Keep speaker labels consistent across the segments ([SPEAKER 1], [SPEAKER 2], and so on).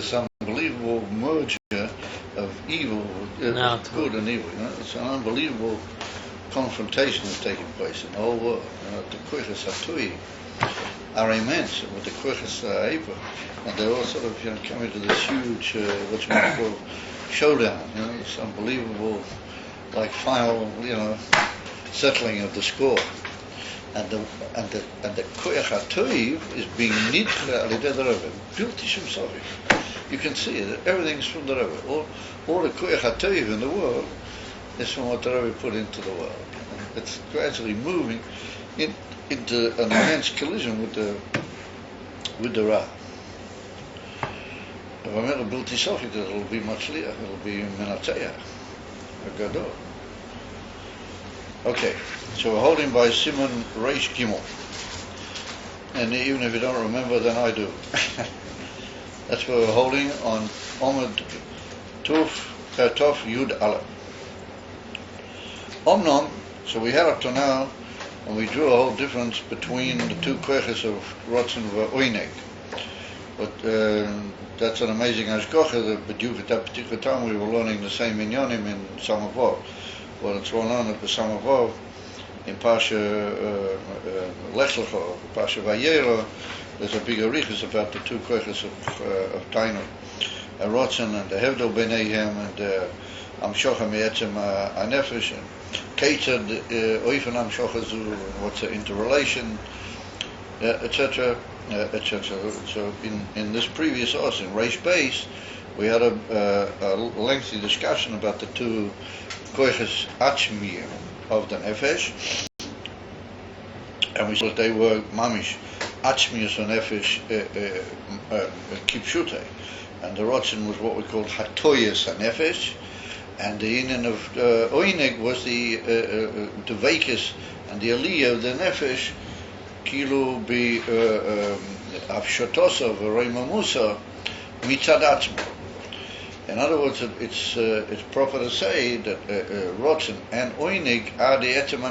[SPEAKER 1] this unbelievable merger of evil, good and evil. It's an unbelievable confrontation that's taking place in the whole world. The koiches hatui are immense with the koiches ha'eva, and they're all sort of coming to this huge, what you might call, showdown. This unbelievable, like final, settling of the score. And the koich hatoiv is being nidcha al yedei the Rebbe, bilti shum sofik. You can see it. Everything's from the Rebbe. All the koich hatoiv in the world is from what the Rebbe put into the world. And it's gradually moving into an immense collision with the Ra. If I make a bilti sofik, it'll be matzliach. It'll be menatzeach, a gadol. Okay, so we're holding by Simon Reish Gimel, and even if you don't remember, then I do. That's where we're holding on Omid Tov Yud Aleph. Omnom, so we had up to now, and we drew a whole difference between the two koiches of Rotzen v'Oineg. But that's an amazing hashgacha, but at that particular time we were learning the same inyanim in Samavov. Well, it's going on at the Samavov in Pasha Lech Lecha, Pasha Vayera. There's a big arichas about the two koiches of Tainu, Rotzen and the Hevdel Beneihem and Amshocha Me'etzem Anefesh and Ketzad Oifen Amshocha Zu, what's the interrelation, etc., etc. So in this previous us in Reish Beis, we had a lengthy discussion about the two koiches atzmiyim of the nefesh, and we saw that they were mamish atzmiyus and nefesh kipshute, and the rotzen was what we called hatoyas and nefesh, and the inyan of oineg was the vekis and the aliyah of the nefesh kilu bi avshotosa v'reima musa mitzad atzmo. In other words, it's proper to say that Rotzen and Oinig are the Etzem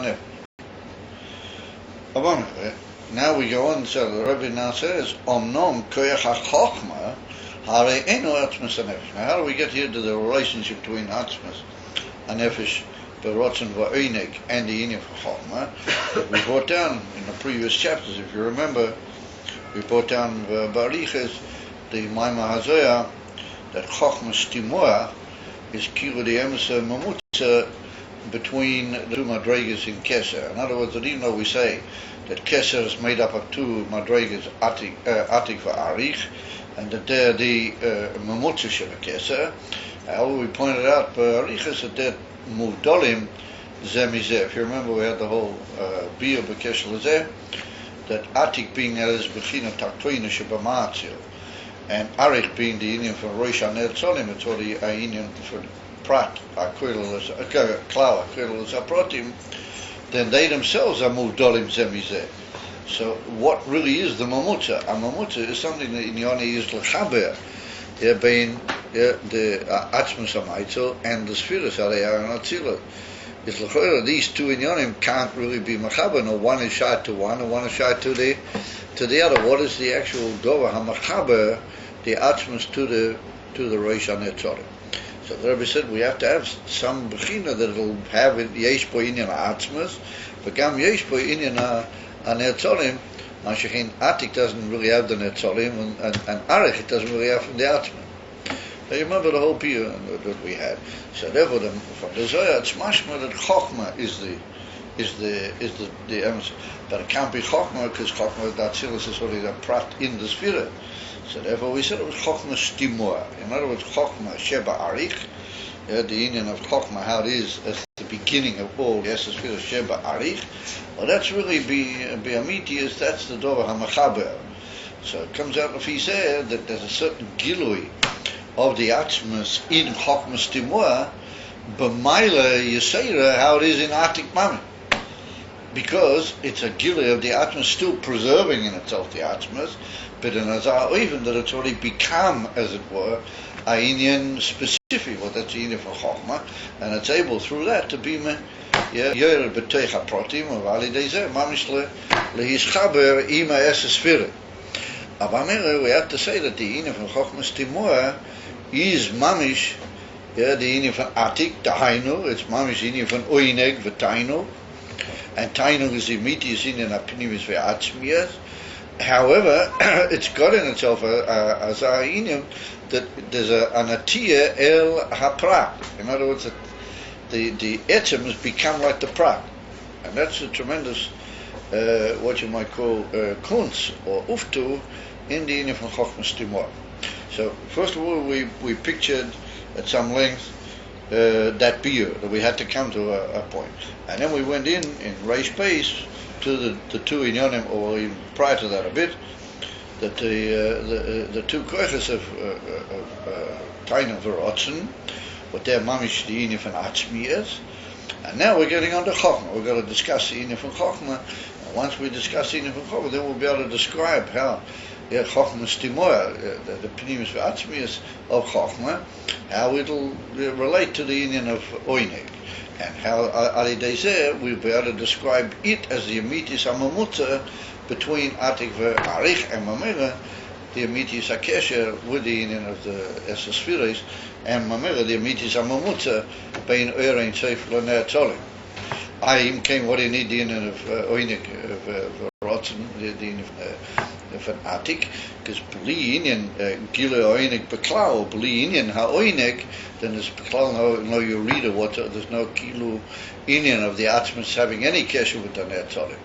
[SPEAKER 1] HaNefesh. Now we go on, so the Rebbe now says, Omnom koyach ha'chochma hare eno Atzmas HaNefesh. Now how do we get here to the relationship between Atzmas HaNefesh, the Rotzen v'Oinig, and the Inyan for Chochma? We brought down in the previous chapters, if you remember, we brought down Bariches, the Maimah HaZoyah, that Chochma Stimua is Kiru the Emesa Mamutza between the two Madregas in Keser. In other words, that even though we say that Keser is made up of two Madregas, Atik for Arich, and that they're the Mamutza Shel Keser, however, we pointed out Arich is that Muvdolim Zemizeh. If you remember, we had the whole Bia B'Kesher Lezeh, that Atik being as Bechina Taktoina Shebamatzil, and Arich being the Indian for Rosh Tzolim, it's all the Indian for Prat, Klau, Aprotim, then they themselves are Muvdolim Zemizeh. So what really is the Mamutza? A Mamutza is something that in Yoni is L'chaber, between the Atzmus HaMaitzel and the Spheres Aliyah and Atzilut. It's L'choyer, these two Inyanim can't really be Mechaber, no, one is shot to one and one is shot to the other. What is the actual Dover HaMachaber, the Atzmus to the Rosh HaNetzolim? So the Rebbe said we have to have some Bechina that will have Yesh Bo Inyan Atzmus, but Gam Yesh Bo Inyan HaNetzolim, Mashachin Atik doesn't really have the Netzolim, and Arich it doesn't really have from the Atzmus. So you remember the whole piyah that we had. So therefore, from the Zohar, it's mashma that Chochma is the emes, but it can't be Chochma because Chochma that Silas is only the prat in the spirit. So therefore, we said it was Chochma Stimua. In other words, Chochma Sheba Arich, the union of Chochma, how it is at the beginning of all yes, the spirit Sheba Arich. Well, that's really be Amitius. That's the Dover HaMachaber. So it comes out if he said that there's a certain gilui of the Atzmas in Chochma Stimua, b'mayla Yisera, how it is in Atik Mami. Because it's a gilui of the Atzmas still preserving in itself the Atzmas, but in Azar, even that it's already become, as it were, a Inyan specific, well that's the Inyan for Chochma, and it's able through that to be Yer B'Teich HaProtim, of Ali Dezeh, Mamish Lehischaber Ima Es Esfirit. Aber we have to say that the inyan from Chochmas Timor is mamish, the inyan from Atik, the Hainu, it's mamish inyan from Oineg, the Tainu, and Tainu is the immediate inyan apinimis ve'atzmiyas. However, it's got in itself as a inyan that there's an atiyah el haprat. In other words, the etzims become like the prat, and that's a tremendous what you might call kunz or uftu in the inyan from Chochmas Timor. So first of all, we pictured at some length that beer that we had to come to a point, and then we went in Reish Beis to the two inyanim, or even prior to that a bit, that the two koiches of Tainu v'Rotzen, what their mamish the inyan from Atzmiyas, and now we're getting on to Chochmah. We're going to discuss the inyan from Chochmah. And once we discuss the inyan from Chochmah, then we'll be able to describe how Chochmas Timor, the pnimis v'atzmiyas of Chochmah, how it'll relate to the inyan of Oineg, and how Ali Dezer we'll be able to describe it as the amitis amamutza between Atik v'Arich and Mamela, the amitis akesher with the inyan of the Esesphires, and Mamela the amitis amamutza bein Orein Seif L'Ner Tzolim. Ayin came what he need the inyan of Oineg of Rotzen, the inyan von Atik, because bli inyan gile Oineg beklau, bli inyan ha Oineg, then there's beklau no Yerida, there's no kilu inyan of the atzmas having any kesher with the Ner Tzolim.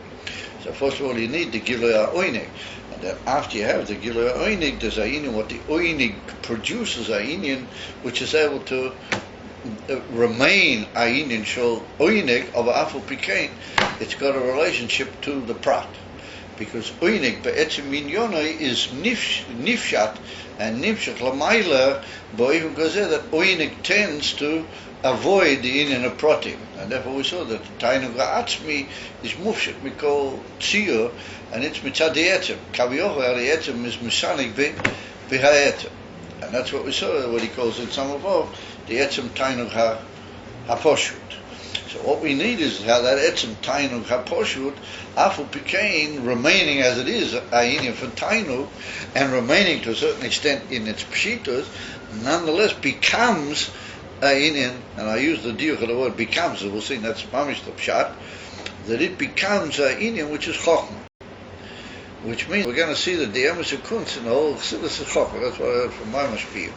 [SPEAKER 1] So first of all, you need the Gilui Oineg, and then after you have the Gilui Oineg, there's Ayin, what the Oineg produces Ayin, which is able to remain Ayin Shol Oineg of Afal Pikain. It's got a relationship to the Prat, because Oineg be'etzim minyonai is nifshat and nifshach l'mayla bo'ivim gazeh, that Oineg tends to avoid the inyan of protein, and therefore we saw that Tainu Ga'atzmi is mufshik mikol tziyur, and it's mitzad the etzim. Kaviocha the etzim is misanik b'ha'etzim, and that's what we saw. What he calls in some above the etzim Tainu ha'poshut. So what we need is how that etzim Tainu ha'poshut, afu pikein, remaining as it is ayin for Tainu, and remaining to a certain extent in its pshitos, nonetheless becomes Ayin, and I use the diuk of the word becomes, we'll see that's mamish the pshat, that it becomes Ayin, which is Chochmah. Which means we're going to see that the emes of kunz in the whole chassidus is Chochmah. That's what I heard from my mashpiyah.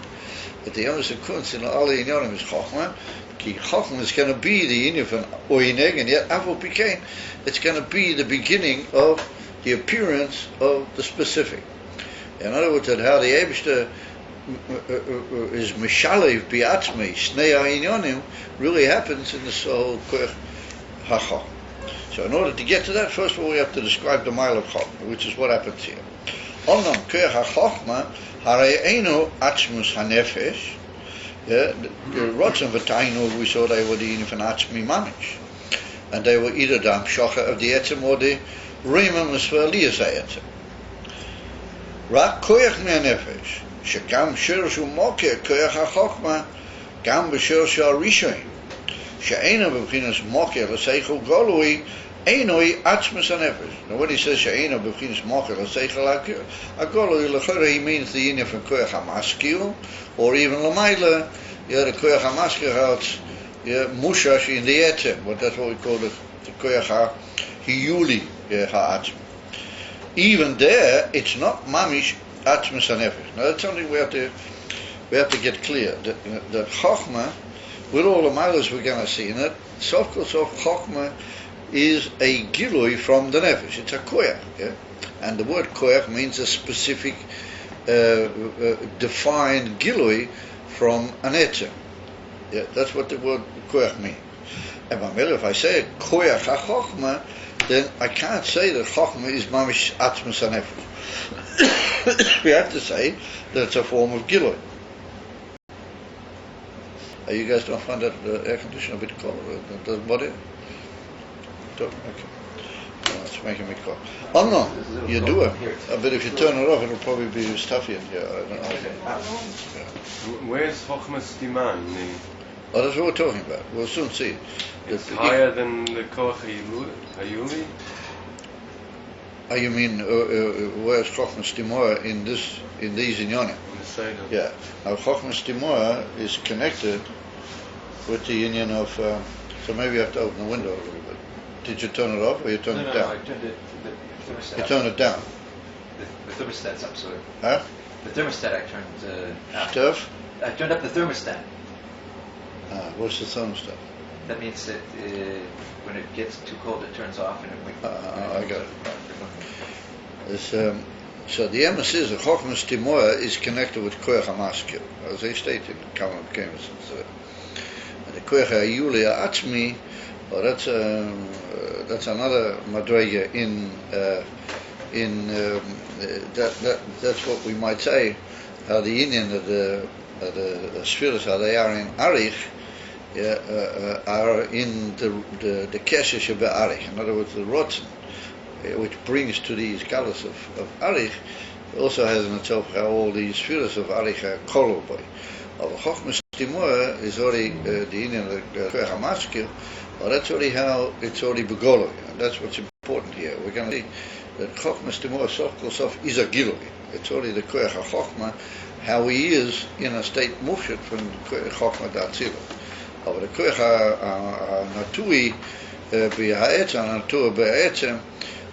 [SPEAKER 1] That the emes of kunz in all the inyanim is Chochmah. Ki Chochmah is going to be the inyan from Oineg, and yet Avol Pikein, it's going to be the beginning of the appearance of the specific. In other words, that how the Eibishter is mishalev biatzmei shnei ha'inyonim really happens in the soul koach hachach. So in order to get to that, first of all we have to describe the mile of chokhmah, which is what happens here. Omnam koach ha'chokhmah harei eino atzmus hanefesh. The rotzen v'tainu, we saw they were the inyan von atzmi mamish, and they were either the amshocha of the etzem or the rimam esveliyas ha'etzem. Rak koach me'anefesh, שגם שיר שהוא מוקר כוח החוכמה גם בשיר של הראשון שאינו בבחינס מוקר לשכל גולוי einoi atzmas hanefesh. Now when he says she'ena b'chinas mocher l'seichel hagoloi, l'chora he means the inyan from koyach hamaskil, or even l'mayla, the koyach hamaskil has mushash in the etzem, but that's what we call the koyach ha'hiyuli ha'atzm. Even there, it's not mamish atzmas hanefesh. Now that's something we have to get clear, that chokhmah, with all the milas we're going to see in it, sof kol sof chokhmah is a gilui from the nefesh. It's a koyach, and the word koyach means a specific, defined gilui from an etzem. That's what the word koyach means. And if I say koyach ha-chokhmah, then I can't say that chokhmah is mamish atzmas hanefesh. We have to say that it's a form of gilui. You guys don't find that air conditioner a bit cold? Doesn't bother you? Okay. No, it's making me cold. Oh no, you do it. But if you turn it off, it'll probably be stuffy in here. I don't know.
[SPEAKER 2] Where's Chochmas Diman?
[SPEAKER 1] Oh, that's what we're talking about. We'll soon see.
[SPEAKER 2] It's higher than the Koach Hayuli?
[SPEAKER 1] You mean where's Chochmas Timora in these inyonim? Yeah. Now Chochmas Timora is connected with the union of. So maybe you have to open the window a little bit. Did you turn it off or you turned it down?
[SPEAKER 2] No, I turned it. The thermostat.
[SPEAKER 1] You turned it down.
[SPEAKER 2] The thermostat's up, so.
[SPEAKER 1] Huh?
[SPEAKER 2] The thermostat I turned up.
[SPEAKER 1] Stuff?
[SPEAKER 2] I turned up the thermostat.
[SPEAKER 1] What's the thermostat?
[SPEAKER 2] That means that when it gets too cold, it turns off and it.
[SPEAKER 1] I got it. So the emes is that Chochmas Timora is connected with Koyach HaMaskil, as they state in Kavan Kemis. And the Koyach HaYulia Atzmi, well, that's another madrega in that's what we might say how the Indian the spheres how they are in Arich are in the Keshe Sheba Arich. In other words, the Rotzen, which brings to these colors of Arich, also has in itself how all these spheres of Arich are colored by. Of Chochmas Timora is already the Indian the Koyach HaMaskil. Well, that's already how it's already begoloi, and that's what's important here. We're going to see that Chochmas Timora Sof Kol Sof is a giloi. It's already the Koyach HaChochma, how he is in a state mufshet from Koyach Chochma Datzila. But the Koyach HaNatui B'Ha'etzem, Natur B'Ha'etzem,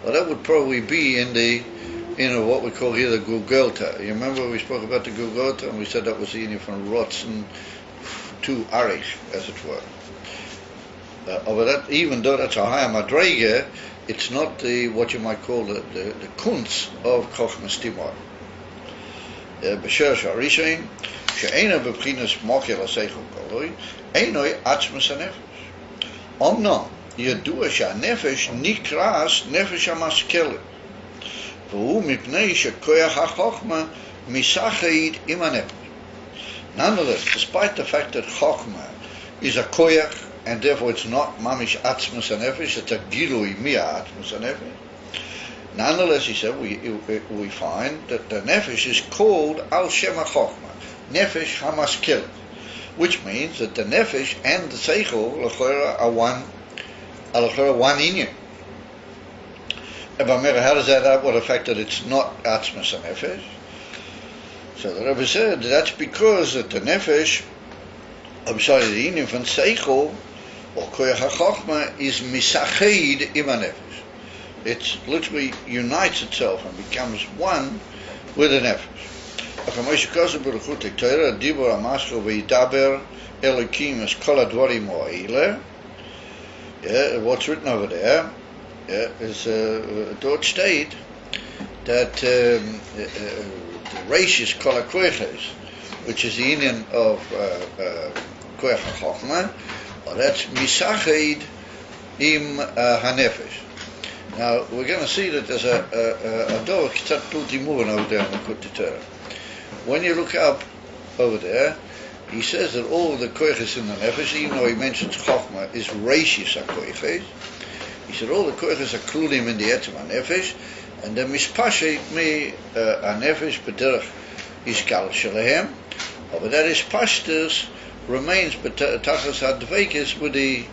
[SPEAKER 1] well, that would probably be in what we call here the Gugolta. You remember we spoke about the Gugolta, and we said that was the union from Rotzen to Arich, as it were. But that, even though that's a higher madrege, it's not what you might call the kunz of Chochmas Timor. B'sher Sharishain, she'ena b'pchinas mokel ha'seichel koloi, einoi atzmas ha'nefesh. Omnam, yedua she'hanefesh nikras nefesh ha'maskelet. V'hu mipnei she'koyach ha'chochma misacheid im ha'nefesh. Nonetheless, despite the fact that Chochma is a koyach, and therefore it's not mamish atzmas hanefesh, it's a gilui mia atzmas hanefesh. Nonetheless, he said, we find that the nefesh is called al shema chochma, nefesh hamaskelet, which means that the nefesh and the seichel l'chora are one inyan. How does that have the fact that it's not atzmas hanefesh? So the Rebbe said that's because that the nefesh, the inyan from seichel or Koyach HaChochma is misacheid im hanefesh. It literally unites itself and becomes one with the nefesh. What's written over there is Dort state that the Reishis Kol HaKoyches, which is the union of Koyach HaChochma, that's Misacheid im Hanefesh. Now we're going to see that there's a door Kitzat Pluti moving over there in the Kutei Torah. When you look up over there, he says that all the koyches in the nefesh, even though he mentions Chochma, is Reishis HaKoyches. He said all the koyches are klulim in the etzem HaNefesh, and the mispashet me HaNefesh b'derech iskal shelehem, but that is pashtus remains tachas hadveikis with the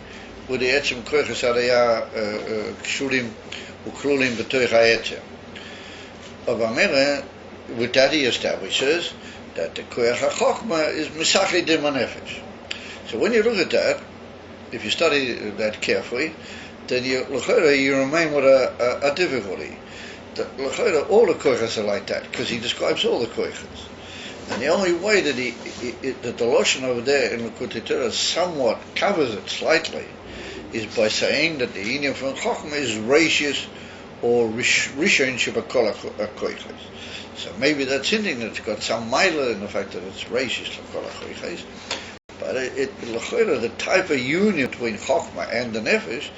[SPEAKER 1] etzem koyches hadaya kshulim uklulim b'toich ha'etzem. With that he establishes that the koyach ha'chochma is misachid im hanefesh. So when you look at that, if you study that carefully, then you remain with a difficulty. All the koyches are like that because he describes all the koyches. And the only way that that the Lashon over there in the Kutei Torah somewhat covers it slightly is by saying that the union from Chochma is Reishis or Rishon Shebakol HaKoyches. So maybe that's hinting that it's got some miler in the fact that it's Reishis Shebakol HaKoyches. But the type of union between Chochma and the Nefesh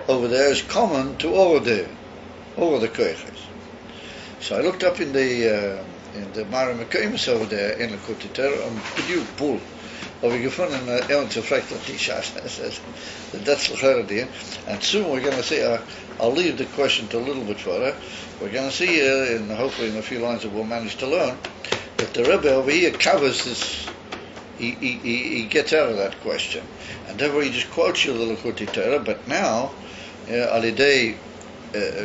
[SPEAKER 1] over there is common to all of the Koyches. So I looked up in the Marim Mekemis over there in the Kutei Torah and B'diuk Bul. Habe ich gefunden, jemand gefragt hat, that's the and soon we're going to see, I'll leave the question to a little bit further, we're going to see, and hopefully in a few lines that we'll manage to learn, that the Rebbe over here covers this, he gets out of that question. And therefore he just quotes you a little Kutei Torah, but now, Alidei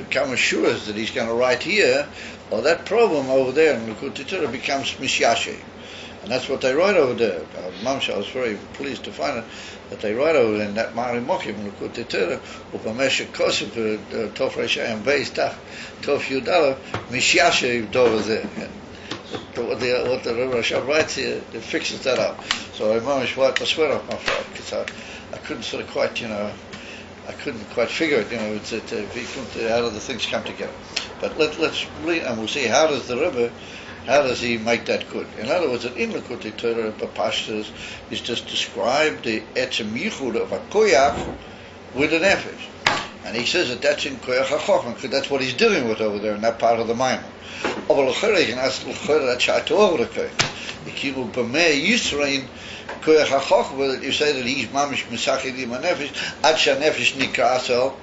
[SPEAKER 1] come assurance that he's going to write here, or that problem over there in Likutei Torah becomes Mishyashe. And that's what they write over there. Mamsha, I was very pleased to find it, that they write over there in that Mari Mokim in Likutei Torah, Upamesha Kosov, Tov Reisha and Beis, Tov Yudala, Mishyashe over there. What the Rebbe Rashab writes here, it fixes that up. So I managed to swear off my fault, because I couldn't sort of quite, I couldn't quite figure it, how do the things come together. But let's read, and we'll see how does the Rebbe, how does he make that good? In other words, in Likutei Torah, Bapashtas is just describe the etzem yichud of a koyach with an nefesh. And he says that that's in koyach ha-chochma, because that's what he's dealing with over there in that part of the Maimon. Aber l'chorah, you can ask l'chorah that sha'at over the koyach. Ikiru b'mei yisrain koyach ha-chochma, that you say that he's mamish misachid im ha-nefesh, ad sha-nefesh nikra asel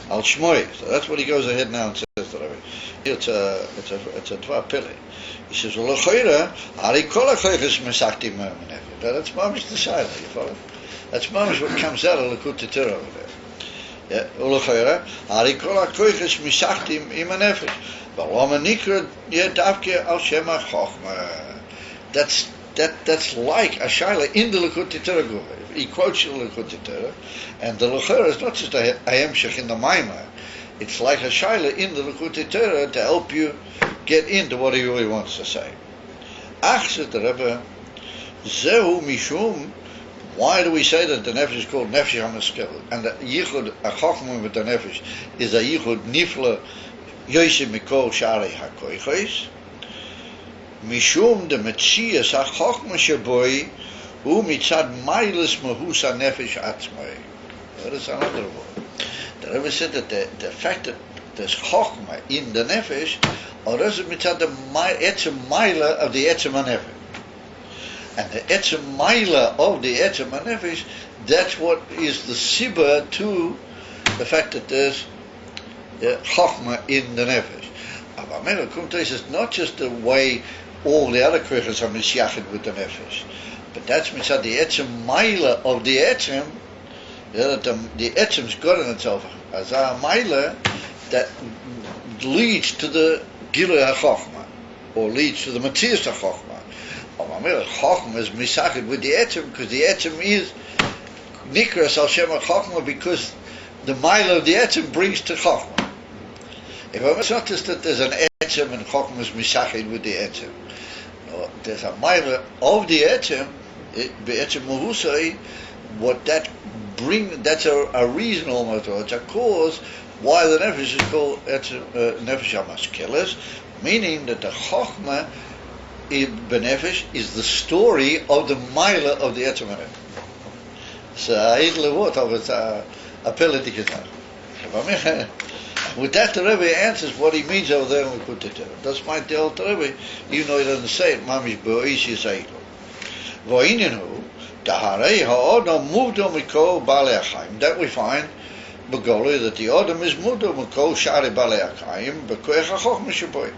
[SPEAKER 1] al shmoy. So that's what he goes ahead now and says to Rabbi. It's a dva pili. He says, well, l'chorah, hari kol ha-koyach misachid im ha-nefesh. That's mamish the side, you follow? That's mamish what comes out of Likutei Torah over there. Yeah, ulachayra, hari kol ha-koyches misachtim im ha-nefesh. V'loma nikra yedavke al shem ha-chochma. That's like a shaila in the Likutei Torah. He quotes the Likutei Torah, and the l'chayra is not just a hemshech in the Maimah. It's like a shaila in the Likutei Torah to help you get into what he really wants to say. Ach, says the Rebbe, zehu mishum. Why do we say that the nefesh is called nefesh hamaskel, and the yichud achachma with the nefesh is a yichud nifla yoyse mikol sharei hakoyches? Mishum the metzias hachachma sheboi hu mitzad mailis mahus hanefesh atzmai. That is another word. The Rebbe said that the fact that there's chachma in the nefesh, or is it mitzad the etzem maila of the etzem hanefesh? And the etzem maila of the etzem hanefesh, that's what is the sibah to the fact that there's chokhmah in the nefesh. Avamela Kumtais is not just the way all the other koyches are misyachid with the nefesh, but that's mitzad the etzem maila of the etzem, that the etzem's got in itself as a maila that leads to the gilui hachokhmah, or leads to the matzias hachokhmah. Chochma is misachid with the etzem, because the etzem is nikras al shem chochma, because the mile of the etzem brings to chochma. It's not just that there's an etzem and chochma is misachid with the etzem. No, there's a mile of the etzem, etzem muhusai, what that bring. That's a reason almost, or it's a cause why the nefesh is called nefesh hamaskeles, meaning that the chochma benefesh is the story of the Maila of the Etzem HaNefesh. So edle word of it, a politic. With that, the Rebbe answers what he means over there in Likutei Torah. That's my deal to Rebbe, even though he doesn't say it. Mamish Beis Yisaylo. V'inenu daharei ha'odam muvdo mikol balei achayim. That we find begoli that the odam is muvdo mikol shari balei achayim b'koyach hachochma sheboy.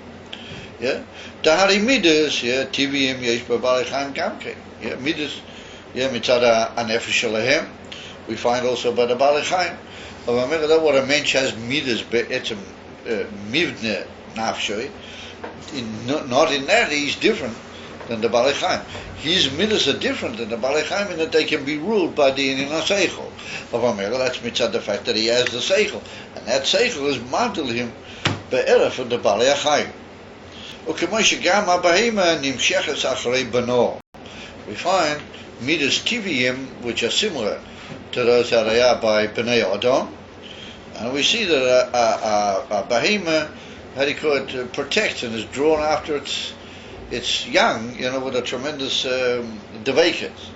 [SPEAKER 1] Yeah, Tahari midas, yeah, TVM yesh b'balei chaim gamke. Yeah, midas, yeah, mitzad hanefesh shelahem. We find also by the balei chaim. But remember that what a mensch has midas be'etzem mivne nafshoy. Not in that he's different than the balei chaim. His midas are different than the balei chaim in that they can be ruled by the inin ha-seichel. But remember that's mitzad the fact that he has the seichel, and that seichel is mantel him be'eref of the balei chaim. We find midas tiviyim which are similar to those that are by Bnei Adam, and we see that a behema, how do you call it, protects and is drawn after its young, with a tremendous devekas.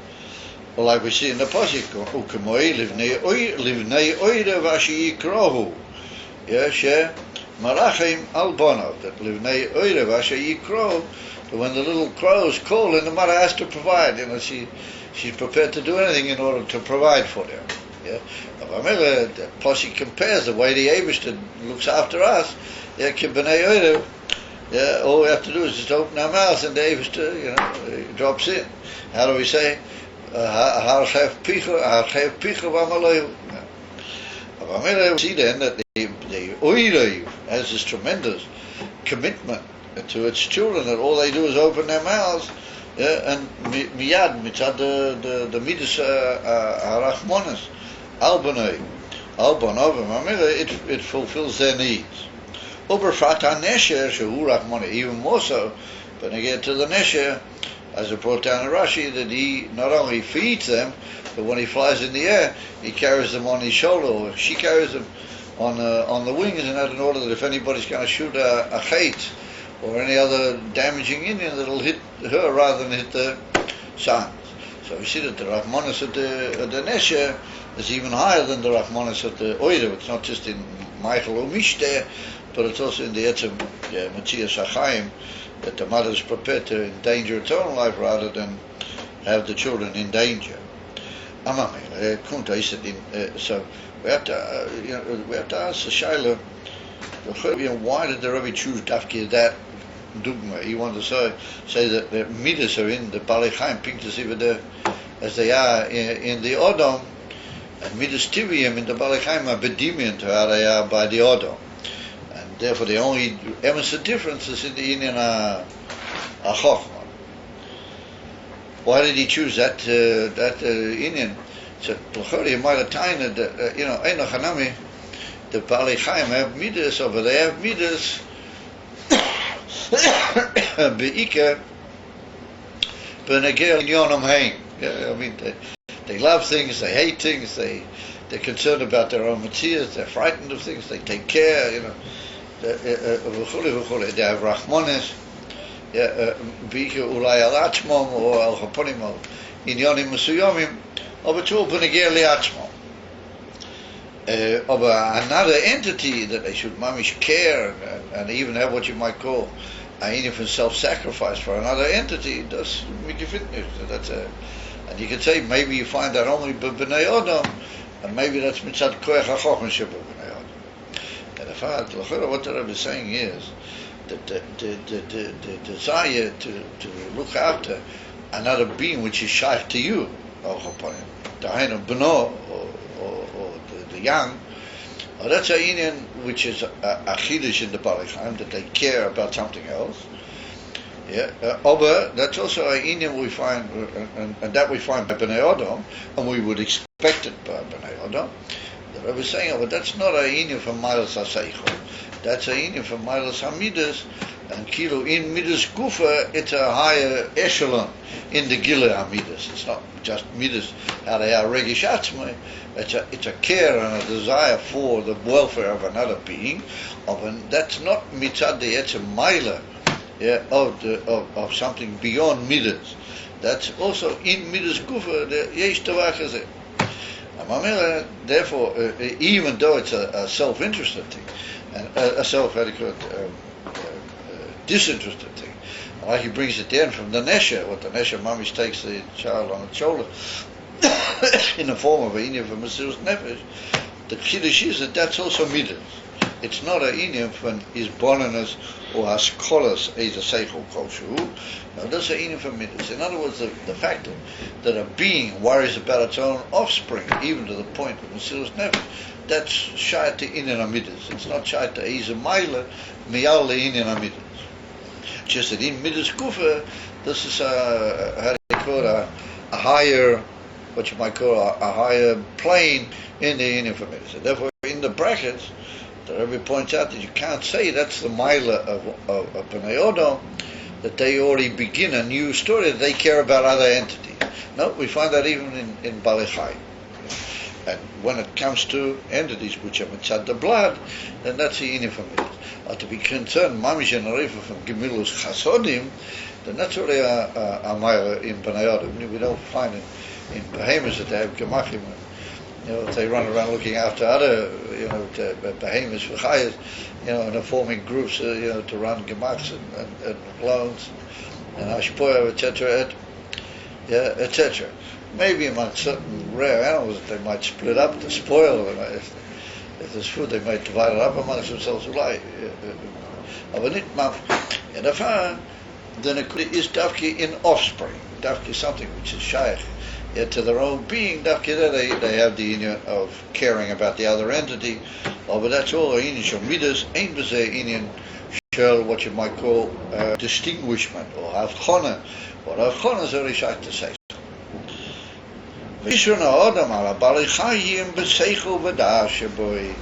[SPEAKER 1] Well, like we see in the pasuk, ukemoi livnei oire vashi yikrohu, Malachim al bono, that livnei oire vasha yikro, when the little crows call and the mother has to provide, she's prepared to do anything in order to provide for them. Yeah, plus he compares the way the Eibishter looks after us. Yeah, kibnei oire. Yeah, all we have to do is just open our mouths and the Eibishter, drops in. How do we say? Har chef picha v'amaloyu. We see then that the Oirev has this tremendous commitment to its children that all they do is open their mouths, and miyad mitzad the midas harachmonas albanoi it fulfills their needs. Uberfrat hanesher shehu rachmona, even more so. But when I get to the nesher, as it brought down in Rashi, that he not only feeds them, but when he flies in the air, he carries them on his shoulder, or she carries them on the wings, and that in order that if anybody's going to shoot a chait or any other damaging Indian, that'll hit her rather than hit the sons. So we see that the Rachmanis at the Nesher is even higher than the Rachmanis at the Oirev. It's not just in Michael or Mishteh, but it's also in the Etzem Matzias HaChaim, that the mother is prepared to endanger its own life rather than have the children in danger. So we have to ask the Shaila, why did the Rebbe choose Dafki that dogma? He wanted to say that the midas are in the Balei Chaim, as they are in the Odom, and midas tivium in the Balei Chaim are bedimian to how they are by the Odom, and therefore the only eminent difference is in the Indian Chochma. Why did he choose that Indian? So L'chori might have tained that Eino Hanami, the Balei Chaim have midas, but they have midas be'ika b'negel yonam haim. I mean, they love things, they hate things, they're concerned about their own materials, they're frightened of things, they take care, they have rachmones, be'ika ulay al atzmom or al chaponim or inyonim mesuyomim, or betul b'negel li'atzmom. Of another entity that they should mamish care and even have what you might call Ayin for self-sacrifice for another entity, does make you fitness. And you can say maybe you find that only b'bnei Odom, and maybe that's mitzad koyach hachochma sheb'bnei Odom. And in fact, what the Rebbe is saying is that the desire to look after another being which is shaykh to you, Dahainu b'no, or the young, that's a Indian which is a chidush in the Balei Chaim, that they care about something else. That's also a Indian we find, and that we find by Bnei Odom, and we would expect it by Bnei Odom. The Rebbe is saying, but that's not a Indian from Milas HaSeichel, that's a Indian from Milas HaMidas, and Kilo in Midas Gufa, it's a higher echelon in the Gila HaMidas. It's not just Midas, how they are Regish Atzmai. It's a care and a desire for the welfare of another being, and that's not mitzad the etzem maila, of something beyond midas. That's also in midas gufa the yesh tavach hazeh. Therefore, even though it's a self-interested thing, and a disinterested thing, like he brings it down from the nesha, what the nesha mamish takes the child on its shoulder in the form of an Indian for Mesiras Nefesh, the Kiddush is that that's also midas. It's not an Indian for his bonanas or haskolas as a seichel koshu. No, that's an Indian for midas. In other words, the fact that a being worries about its own offspring, even to the point of Mesiras Nefesh, that's shayat to Indian midas. It's not shayat to Eiza Maila, miyal le Indian midas. Just that in midas kufa, this is how do you call it, a higher, what you might call a higher plane in the Indian family. So therefore, in the brackets, the Rebbe points out that you can't say that's the Maila of Bnei Odom, that they already begin a new story, that they care about other entities. No, we find that even in Balei Chaim. And when it comes to entities which are mitzad the blood, then that's the Indian family. Or to be concerned, Mamish and Arifa from Gemilus Chasodim, then that's already a Maila in Bnei Odom. We don't find it in behemoths that they have gemachim, they run around looking after other, behemoths for chayas, and they're forming groups, to run gemachs and loans and ashpoya, etc., etc. Maybe among certain rare animals that they might split up to spoil them. If there's food, they might divide it up amongst themselves. Then it is dafki in offspring, dafki something which is shaykh to their own being, they have the inyan of caring about the other entity. But that's all. Inyan shel midas, ein b'zeh inyan shel what you might call distinguishment or havchona. What havchona is very shy to say. Yisron ha'odam ala balei chayim b'seichel v'da'as sheboi.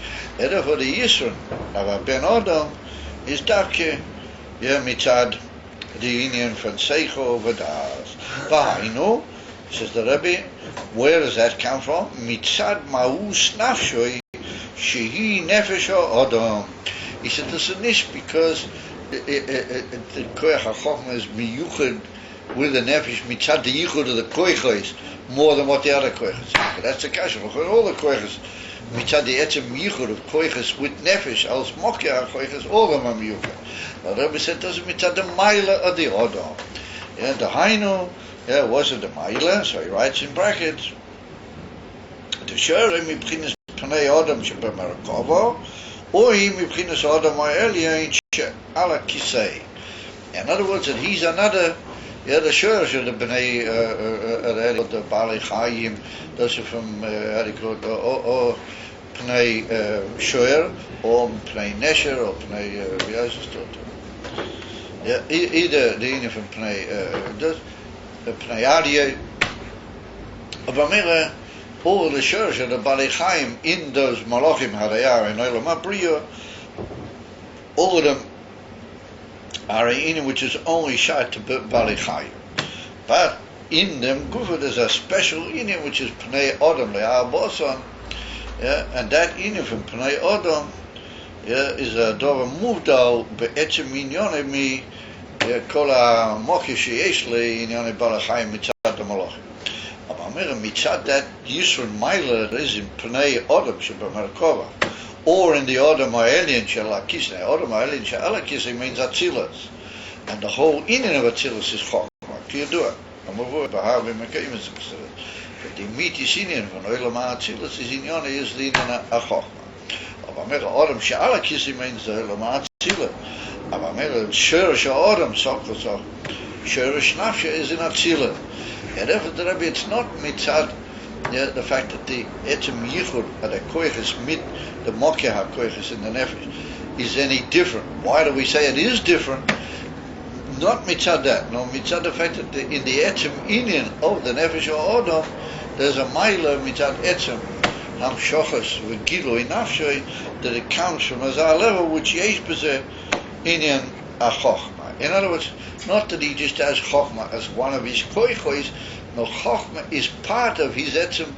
[SPEAKER 1] For the Yisron of a ben Adam is dafke mitzad the inyan from seichel v'da'as. V'hainu, says the Rebbe, where does that come from? Mitzad ma'us nafshoi shehi nefesh ha'odam. He said this is nish because the koyach ha'chochma is miyuchad with the nefesh mitzad the yichud of the koyches more than what the other koyches. That's the kasha. All the koyches mitzad the etzem yichud of koyches with nefesh als mokya koyches all of them are miyuchad. But the Rebbe said this is mitzad the maila of the odom. Yeah, the hainu. Yeah, was it the maila? So he writes in brackets. The share mibchinas pnei odom shebemerkavo. Or he mibchinas odom ha'elyon ala kisei. In other words, that he's another. Yeah, the shores of the bnei the balei chayim. Those are from how do you call it? Or pnei shor, or pnei nesher, or pnei yeah, either the inyan from pnei pnei adiyah. But all the shores of the balei chayim in those malachim hadayar in olam habriya, all of them are an inyan which is only shy to balei chayim. But in them, there's a special inyan which is pnei odom le'aboson, yeah, and that inyan from pnei odom, yeah, is a dover muvdal be'etzem minyone mi kol ha'mochi sheyesh le'inyone balei chayim mitzad ha'malachim. Mitzad that Yisron Maila is in Pnei Odom Shebemerkova, or in the Odom ha'elyon shel Akisne. Odom ha'elyon shel Akisne means Atzilus, and the whole inyan of Atzilus is Chokma. Kiyadua. Amavur b'harvim mekayim. But the mitis inyan from Olam ha'Atzilus is inyan is the inyan ha'Chokma. Amavur Odom shel Akisne means the Olam ha'Atzilus. Amavur Shorish ha'Odom Sokosok. Shorish Nafshe is in Atzilus. And therefore, the Rebbe, it's not mitzad, yeah, the fact that the etzem yichud at the koiches mit the mokya ha-koiches in the nefesh is any different. Why do we say it is different? Not mitzad that, no, mitzad the fact that in the etzem inyan of the nefesh or odom, there's a maila mitzad etzem ham shochas v'gilu inafshoy that it comes from a level which yesh b'zeh inyan a-chochma. In other words, not that he just has Chochmah as one of his koichois, no, Chochmah is part of his etzem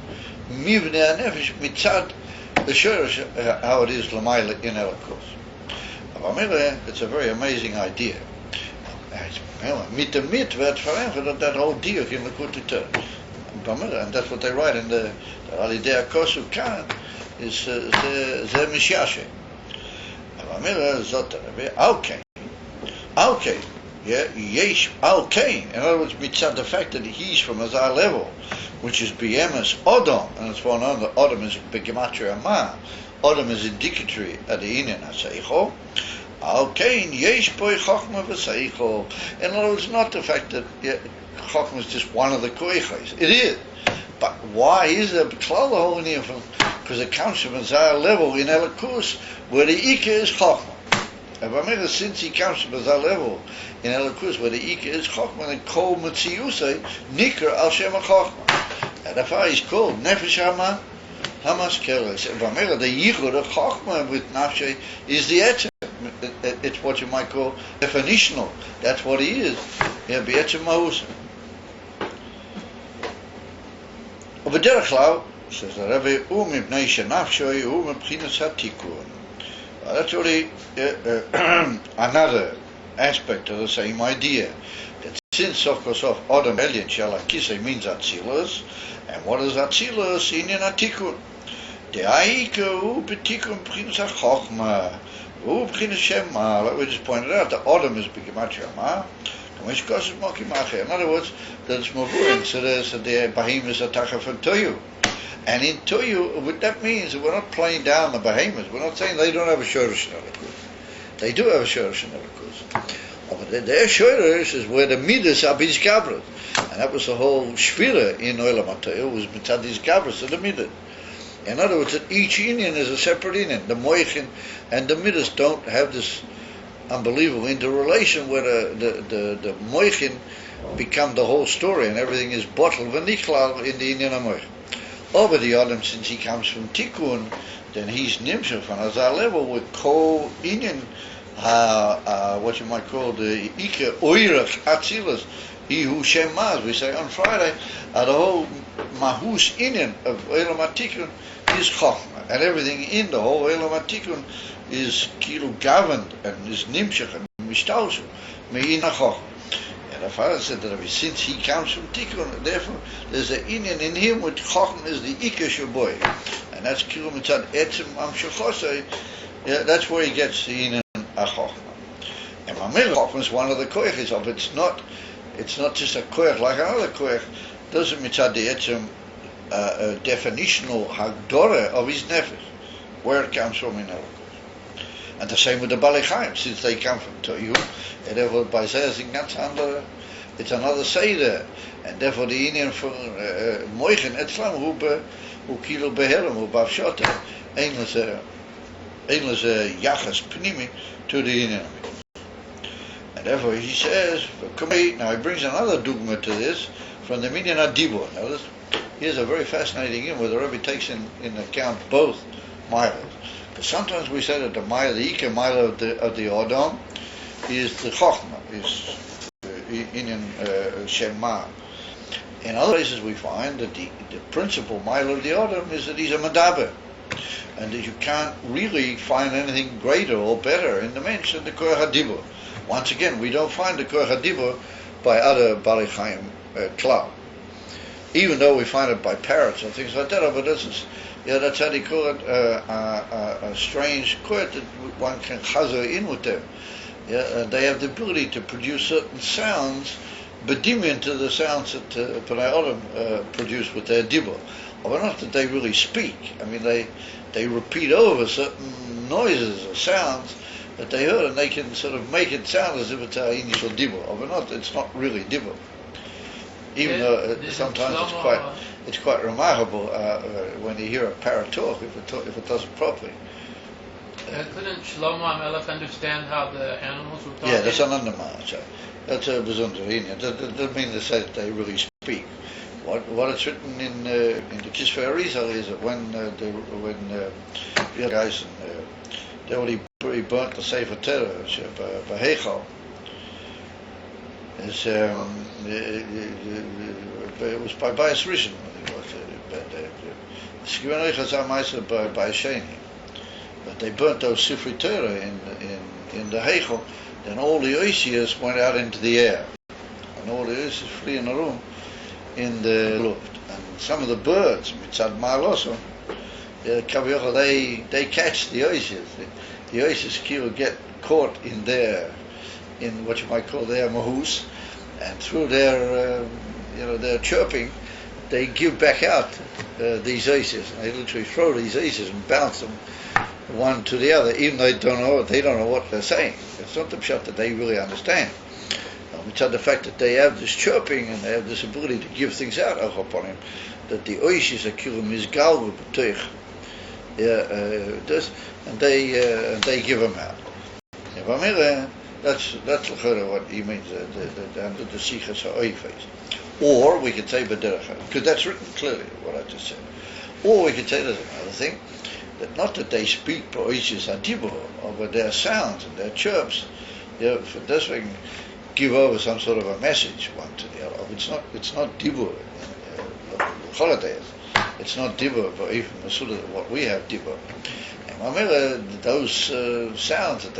[SPEAKER 1] mivnei hanefesh mitzad the shorish how it is l'mayla in Elikos. It's a very amazing idea. Mit the mit werd veranderd that whole diuk in the Kututer. And that's what they write in the Alidea Kosu Khan is the Mishyashe. Okay. Okay, yeah, yesh okay. In other words, mitzad the fact that he's from a zah level, which is b'yemes odom, and it's one other. Odom is begematria ma. Odom is indicatory at the inyan haseichol. Okay, yesh boy chochma v'seichol. In other words, not the fact that chochma is just one of the koiches. It is, but why is there klal the whole inyan from? Because it comes from a zah level in Elikus where the ikka is chochma. And since he comes from that level in Elikus where the Ika is Chochma and Kol Mitziyusei Nikr Al Shem HaChochma. And that's why he's called Nefesh Hama Hamaskeles. And the Yichud of Chochma with Nafshe is the Etzem. It's what you might call definitional. That's what he is. Yeah, B'etzem Ma'usa. V'derech Lau, says the Rebbe, Mipnei Shenafshoi, Mipchinas HaTikun. That's really another aspect of the same idea. That since, of course, of Odom Elyon Shel Akisei means Atzilus, and what is Atzilus? Inyan Atikun. The Aika Hu B'Tikun B'Chinas HaChochma, Hu B'Chinas Shema. Like we just pointed out, the Odom is B'Gematria Ma, in other words, that it's Mavurin, so the Behemoths are Tacha from Toyu. And in Toyu, what that means is we're not playing down the Behemoths. We're not saying they don't have a Shorish in Elikus. They do have a Shorish in Elikus. But their shoulders is where the midas are bizgabras. And that was the whole shvira in Olam HaTorah, was mitzad gabras of the midas. In other words, that each Indian is a separate Indian. The moichin and the midas don't have this unbelievable interrelation where the moichin become the whole story and everything is bottled v'nichlal in the Indian moichin. Over the Adam, since he comes from Tikkun, then he's nimshach on a level with co-Indian, what you might call the Ike Oirach Atzilus, he who Shemaz, we say on Friday, the whole Mahus Indian of Olam HaTikkun is Chochmah, and everything in the whole Olam HaTikkun is Kilu governed and is Nimshach and Mishtaushu, Me'ina Chochmah. And the father said that since he comes from Tikkun, therefore there's an Indian in him which Chochmah is the Ike Shaboy, and that's Kilu Mitzad Etzem Am Shechosei. Yeah, that's where he gets the Indian Chochmah. And Mamela Chochmah is one of the koiches of it's not just a koich like another koich. Doesn't mitzad the etzem definitional hagdora of his nefesh, where it comes from in other koich. And the same with the Balei Chaim, since they come from Toyu, and therefore by saying it's another seder, and therefore the Indian for moichin etzlam hu kilo behelem hu bavshota einless yachas pnimi to the Indian. Therefore, he says, now he brings another dogma to this from the Minyan HaDibur. Now, here's a very fascinating thing where the Rebbe takes in account both milas. Because sometimes we say that the mila, the Ika mila of the Adam is the Chochmah, is Inyan Shema. In other places we find that the principal mila of the Adam is that he's a Medaber. And that you can't really find anything greater or better in the mensch than the Koach HaDibur. Once again, we don't find the Koach HaDibur by other Balei Chaim klal. Even though we find it by parrots and things like that, but that's how they call it a strange koach that one can chazer in with them. They have the ability to produce certain sounds, bedimian to the sounds that Panay Olam produce with their dibur. But not that they really speak. I mean, they repeat over certain noises or sounds that they heard, and they can sort of make it sound as if it's our initial dibur. But not, it's not really dibur. Even though sometimes it's quite remarkable when you hear a parrot talk if it does it properly.
[SPEAKER 3] Couldn't Shlomo HaMelech understand how the animals were talking?
[SPEAKER 1] Yeah, that's an undermarch. That's a besondere Indian. That doesn't mean to say that they really speak. What it's written in the Kisvei Arizal is that when the guys they already burnt the Sefer Torah by Heichal. It was by Beis Rishon. By Sheni. But they burnt those Sifrei Torah in the Heichal. Then all the Oisias went out into the air, and all the Oisias flee in the room in the luft. And some of the birds, mitzad ma'aloso, they catch the Oisias. The Oisias get caught in what you might call their mahus, and through their chirping, they give back out these Oisias. And they literally throw these Oisias and bounce them one to the other, even though they don't know what they're saying. It's not the pshat that they really understand. It's the fact that they have this chirping and they have this ability to give things out upon him, that the oishis are killing his galva b'teich, and they give him out. That's what he means. The sichas ha'oifes. Or we could say b'derech, because that's written clearly what I just said. Or we could say there's another thing, that not that they speak b'oishis hadibur, but their sounds and their chirps, for this we can give over some sort of a message one to the other. It's not dibur holidays. It's not dibur, but even what we have dibur. And those sounds that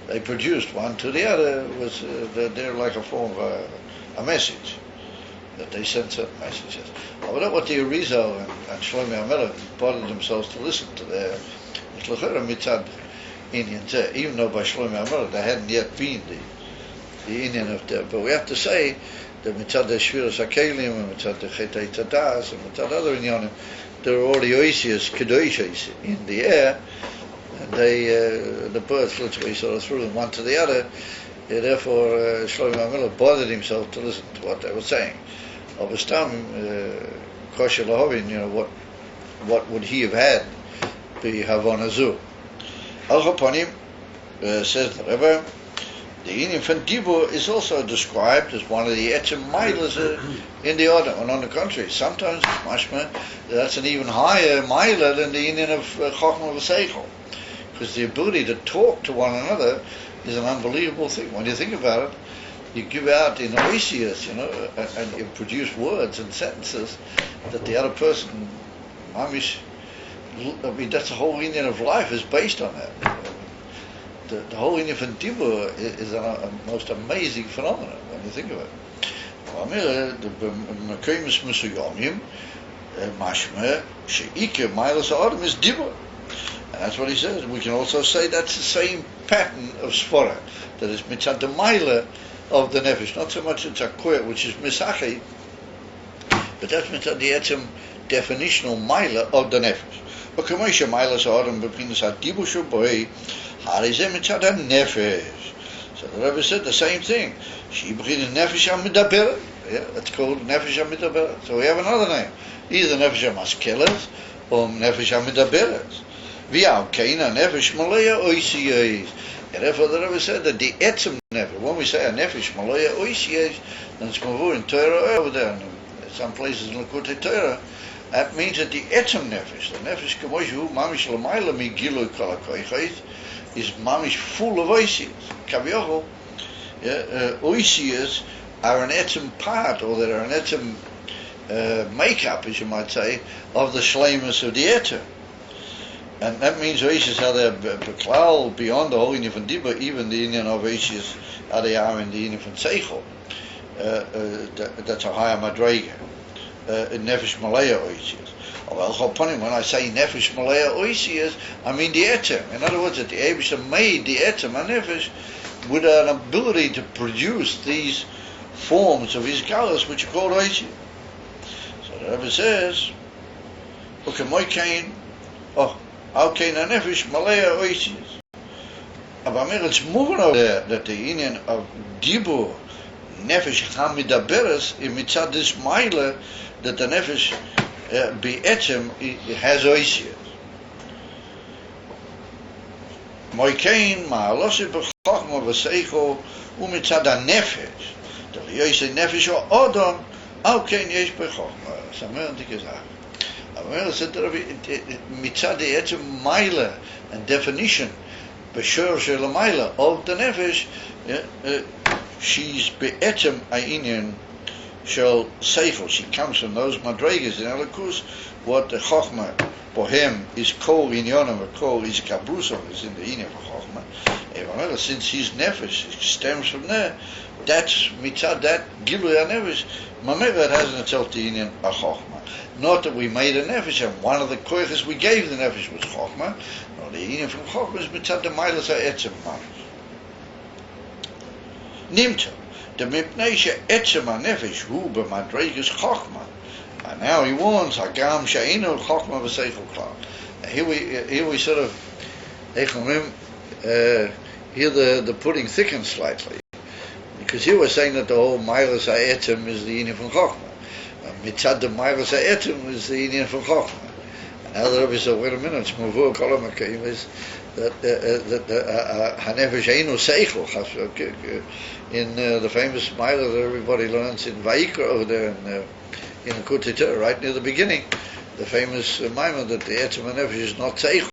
[SPEAKER 1] they produced one to the other was they're like a form of a message that they sent certain messages. But not what the Arizal and Shlomo HaMelech bothered themselves to listen to their mitzad Indians, even though by Shlomo HaMelech they hadn't yet been the Indian of there. But we have to say that mitzad the Shviras HaKelim and mitzad the Chetei Tadas and mitzad other Inyanim, there are already oisias, kedoshis in the air, and the birds literally sort of threw them one to the other, therefore, Shlomo HaMelech bothered himself to listen to what they were saying. Of his time, Kosher Lahovin, what would he have had? Be Havana Zu. Al Chaponim, says the Rebbe, the Inyan from Dibur is also described as one of the etzem milas in the order, and on the contrary, sometimes it's mashma that's an even higher mila than the Inyan of Chochmah v'Seichel, because the ability to talk to one another is an unbelievable thing. When you think about it, you give out in oisius, and you produce words and sentences that the other person, that's the whole Inyan of life is based on that. The whole Inyan from Dibur is a most amazing phenomenon when you think of it. Mashma she'ikir milas ha'adam is Dibur. And that's what he says. We can also say that's the same pattern of Sfora, that is mitzad the Maila of the Nefesh, not so much it's a koyah, which is Misachi, but that's mitzad the etzem definitional Maila of the Nefesh. But Kamosha Mailas Adam Bepinas Hadibu Shuboy, Harizem mitzad the Nefesh. So the Rebbe said the same thing. She begins Nefesh HaMidaber. Yeah, it's called Nefesh HaMidaber. So we have another name. Either Nefesh HaMaskeles or Nefesh HaMidaberes. V'al keina nefesh malaya oisiyes. And therefore the Rebbe said that the etzem nefesh, when we say a nefesh malaya oisiyes, then it's mavur in Torah over there, and some places in Lakutei Torah, that means that the etzem nefesh, the nefesh kamoshu mamish l'mayla mi gilu kol hakoychos, is mamish full of oisiyes. Kavyochol, oisiyes are an etzem part, or they are an etzem makeup, as you might say, of the shleimus of the etzem. And that means Oishis how they're beklal beyond the whole Inyan from Dibur, even the Inyan of Oishis how they are in the Inyan from Seichel. That's a higher madrega. Nefesh Malaya Oishis. When I say Nefesh Malaya Oishis, I mean the Etzem. In other words, that the Eibusha made the Etzem and Nefesh with an ability to produce these forms of his galas, which are called Oishis. So the Rebbe says, okay, my Cain, okay, na nefesh malaya oisius. But it's moving over there that the Inyan of Dibur, nefesh hamidaberes, in mitzad this maila, that the nefesh be etzem, has oisius. Moikein ma'alosi b'chochma v'seicho u'mitzad ha-nefesh. The liyosei nefesh o odom, okay, yesh b'chochma. Samer antikizah. Said mitzad the etzem maila and definition b'shor shel maila of the nefesh, she's be'etzem Ayin shel seichel. She comes from those madregas. In Elikus, what the chochma bohem is called in Yonam, called is kabruso, is in the Inyan of chochma. Since his nefesh stems from there, that's mitzad that gilui nefesh. Mameva has in itself the Inyan of chochma. Not that we made a nefesh, and one of the koiches we gave the nefesh was chokhmah. No, the Inyan from chokhmah is mitzad the mailas ha'etzem mamish. Nimta, the mipnei she'etzem ha'nefesh hu b'madreigas chokhmah. And now he warns, hagam she'einu chokhmah v'seichel klal. Here we sort of, here the pudding thickens slightly, because here we're saying that the whole mailas ha'etzem is the Inyan from chokhmah. Mitzad the Mailas ha'etzem is the Inyan from Chochmah. Now the Rebbe said, wait a minute, it's Mavur Kolomakim is that Hanefesh Einu Seichel, in the famous Maila that everybody learns in Vayikra over there in the Kutei Torah, right near the beginning, the famous Maimon that the Etzem HaNefesh is not Seichel.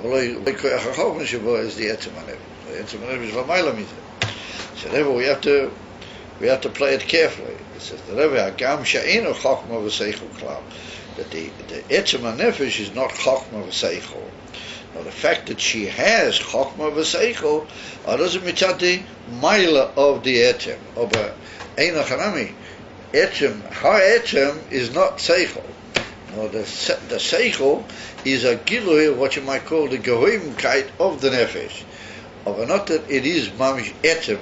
[SPEAKER 1] Oloi Koyach HaChochmah Shebo is the Etzem HaNefesh. The Etzem HaNefesh is Lamaila Mizeh. So therefore we have to play it carefully. It says the Rebbe Hagam she'einu chokhmah v'seichel klal, that the etzem hanefesh is not chokhmah v'seichel. Now the fact that she has chokhmah v'seichel doesn't mitzad the maila of the etzem. But eina chanami, etzem ha-etzem is not seichel. No, the seichel is a gilui of what you might call the gehoimkeit of the nefesh. But not that it is mamish etzem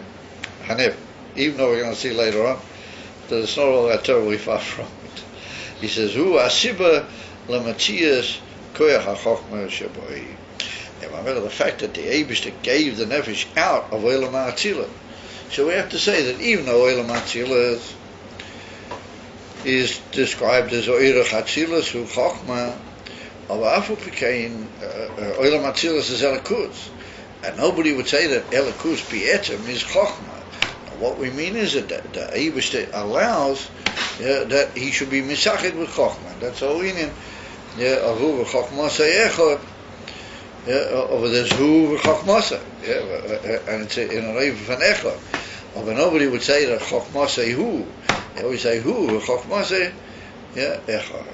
[SPEAKER 1] hanefesh. Even though we're going to see later on that it's not all that terribly far from it. He says, Hu asiba lamatzias koyach hachochma sheboi. The fact that the Eibishter gave the nefesh out of Olam HaAtzilus. So we have to say that even though Olam HaAtzilus is described as Oirach Atzilus Hu Chochma, of Afupikain, Olam HaAtzilus is Elikus. And nobody would say that Elikus B'etzem is Chochma. What we mean is that the Eibishter allows that he should be misached with Chochma. That's all we mean. Ahu v'Chochma Echad. Over this Hu v'Chochma. And it's in a Reiv van Echad. But nobody would say that Chochma say Hu. They always say Hu v'Chochma Echad.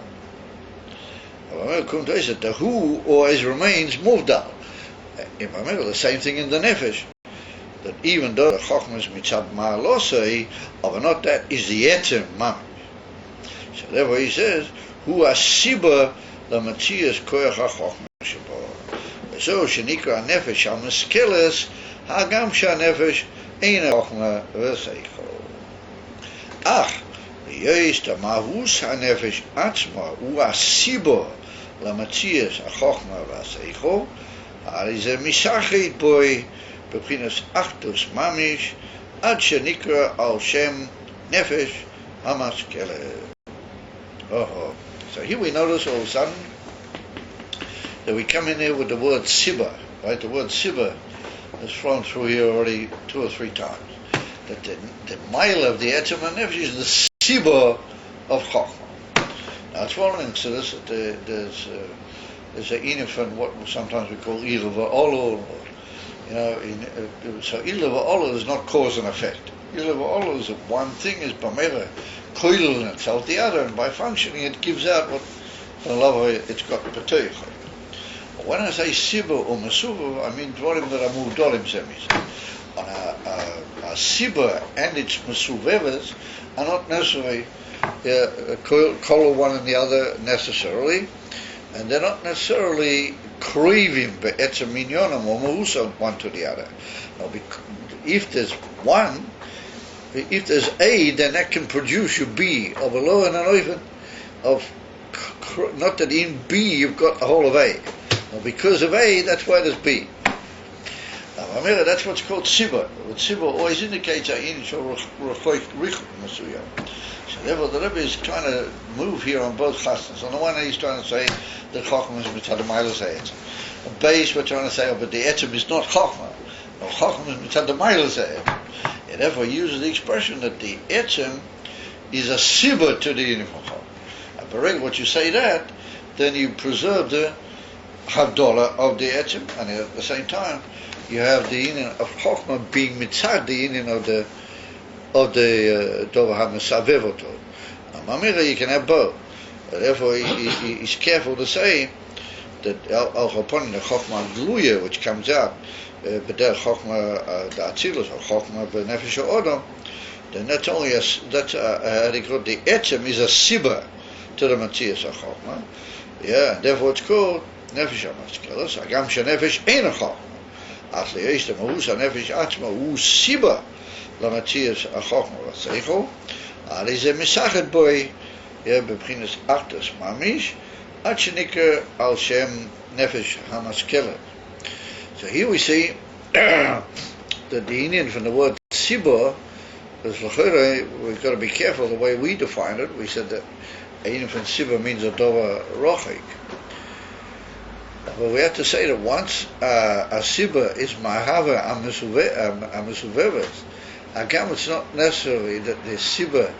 [SPEAKER 1] The Hu always remains Muvdal. The same thing in the Nefesh. That even though the Chochmah is mitzad ma'alosei, but not that is the etzem mamish. So therefore he says, Hu asiba lamatzias koyach ha-chochmah shebo. So shenikra nefesh ha-meskeles hagam sha-nefesh ein ha-chochmah v'seicho. Ach, yeis tamavus ha-nefesh atzma Hu asiba lamatzias ha-chochmah v'seicho, ari ze misachit boi B'chinas Achdus Mamish Ad Shenikra Al Shem Nefesh Hamaskele. So here we notice all of a sudden that we come in here with the word Siba, right? The word Siba is thrown through here already 2 or 3 times. That the mile of the Etzem HaNefesh is the Siba of Chochmah. Now it's one instance that there's a Iyar from what sometimes we call Iyar v'Olo. So Iyar v'Olo is not cause and effect. Iyar v'Olo is one thing is b'mera koilel in itself, the other, and by functioning it gives out what the love it's got b'toich. When I say Siba or Mesuva, I mean dvarim that are muvdolim semis. On a Siba and its Mesuvevas are not necessarily color one and the other necessarily, and they're not necessarily craving be'etzem minyonim or mausa one to the other. Now, if there's one, if there's A, then that can produce your B of a low and an oven of not that in B you've got the whole of A. Now, because of A, that's why there's B. Now, that's what's called Siba. What Siba always indicates Ayin shall reflect Richuk Masuyah. So therefore the Rebbe is trying to move here on both chasnas. On the one hand he's trying to say that Chochmah is mitzad the Meilas Etzem. On Beis we're trying to say, but the Etzem is not Chochmah. No, Chochmah is mitzad the Meilas Etzem. He therefore uses the expression that the Etzem is a Siba to the uniform Chochmah. But what you say that, then you preserve the Havdalah of the Etzem, and at the same time you have the union of Chochmah being mitzad the union of the Dover HaMesavev. Mamira, you can have both. Therefore, he's careful to say that Al Chopon the Chochmah Gluya, which comes out, but there Chochmah the Atzilus or Chochmah B'Nefesh Odom, then that's only the Etzem is a Siba to the Matzias of Chochmah. Yeah, therefore it's called Nefesh HaMaskelos. Agam sheNefesh Ein HaChochmah. At least the Mahus HaNefesh Atzma Hu Siba Lamatzias HaChochmah V'Seicho. Ari ze misachet boy b'chinas Achdus Mamish Ad Shenikra Al Shem Nefesh HaMaskelet. So here we see that the Indian from the word Siba is l'chorei. We've got to be careful the way we define it. We said that Ayin from Siba means a dover rochik. But we have to say that once a Siba is mahava amisuveves, again it's not necessarily that the Siba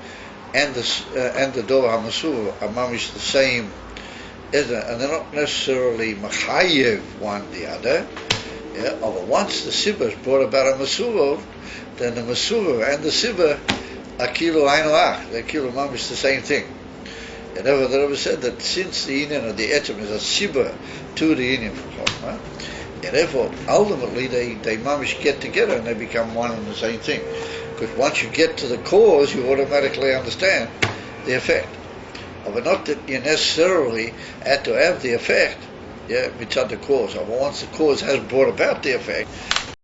[SPEAKER 1] and the dover hamasuv are mamish the same, and they're not necessarily machayev one the other. Yeah, but once the Siba is brought about a masuv, then the masuv and the Siba are kilo ainoach. They're kilo mamish the same thing. And the Rebbe said that since the union of the Etzem is a Siba to the union from Chochmah, and therefore ultimately they mamish get together and they become one and the same thing. Because once you get to the cause, you automatically understand the effect. But not that you necessarily had to have the effect, mitzad the cause. But once the cause has brought about the effect,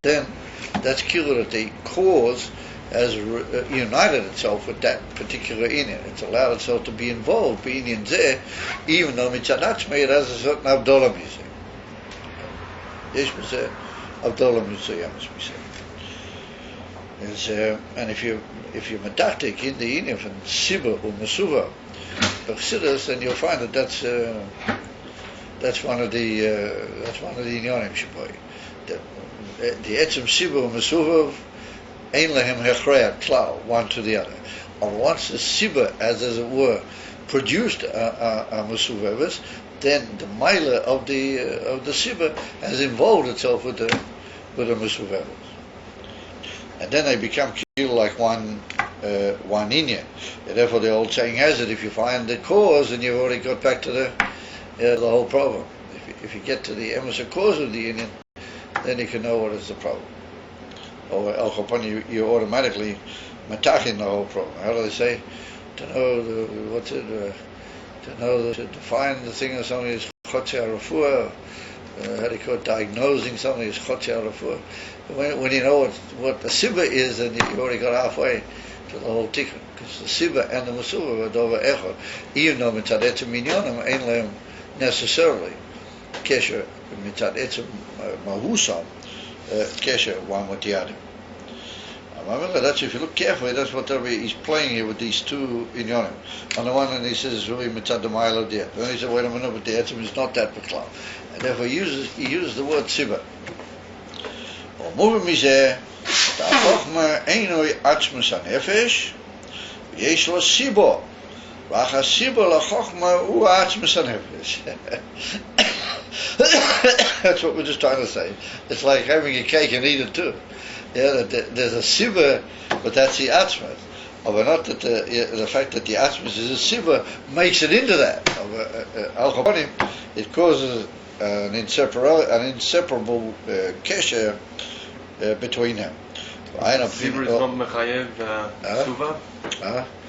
[SPEAKER 1] then that's clear that the cause has united itself with that particular inyan. It's allowed itself to be involved, be inyan zeh, even though mitzad atzmei it has a certain avdolah music. Yesh b'zeh avdola mitzuyam, as we say. And if you medactic in the inyan from Sibur or Mesuva, then you'll find that that's one of the inyanim shaboy. The etzem Sibur or Mesuva ein lehem hechreat klal, one to the other. Or once the Sibur, as it were, produced a Mesuvevis, then the mila of the Sibur has involved itself with the Mesuvevis. And then they become like one inyan. And therefore the old saying has it, if you find the cause, then you've already got back to the whole problem. If you get to the emes cause of the inyan, then you can know what is the problem. Or al chapani, you automatically matachin the whole problem. How do they say? To know to define the thing as something is chotzei arafua. How do you call it? Diagnosing something is chotzei arafua. When you know what the sibba is, then you already got halfway to the whole tikkun. Because the sibba and the masuva are over echad. Even though mitzad etzem minyonim ein lehem necessarily kesher mitzad etzem mahusam kesher one with the other. Remember, that's, if you look carefully, that's what he's playing here with these two inyonim. On the one hand, he says it's really mitzad the mile of the etzem. Then he said, wait a minute, but the etzem is not that beklal. And therefore he uses the word sibba. ומובן מזה, החוכמה אינו עצמוס הנפש, ויש לו סיבו, ואך הסיבו לחוכמה הוא עצמוס הנפש. That's what we're just trying to say. It's like having a cake and eat it too. Yeah, there's a sibba, but that's the atzmas. But not that the fact that the atzmas is a sibba makes it into that. Al-Khabanim, it causes an inseparable kesher between them.
[SPEAKER 4] Sibur is not mechayev suva?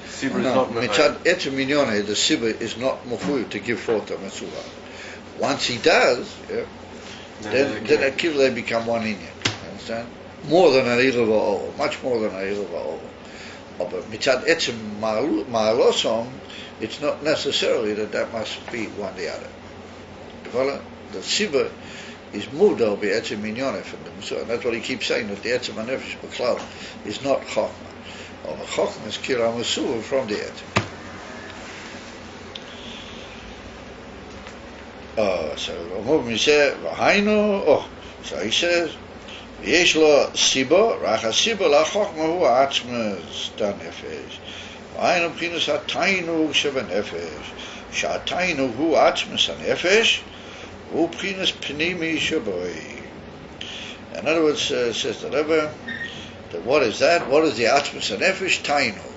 [SPEAKER 4] Sibur is not mechayev.
[SPEAKER 1] Mitzad etzem minyone, the sibur is not mechuyev to give forth a mitzvah. Once he does, then they become one inyan. Understand? More than an ilu va'ol, much more than an ilu va'ol. But mitzad etzem ma'alosom, it's not necessarily that must be one the other. The sibur is moved over etzem minyone from the Musa, and that's what he keeps saying, that the etzem hanefesh b'klal is not chokma. Or the chokma is kira musuva from the etzem. So he says, ויש לו סיבו, רק הסיבו לחוכמה הוא עצמוס דנפש. והיינו מבחינת התיינוג שבנפש, שהתיינוג הוא עצמוס הנפש, והוא מבחינת פנימי שבוי. In other words, says the Rebbe, that what is that? What is the עצמוס הנפש? Tainug.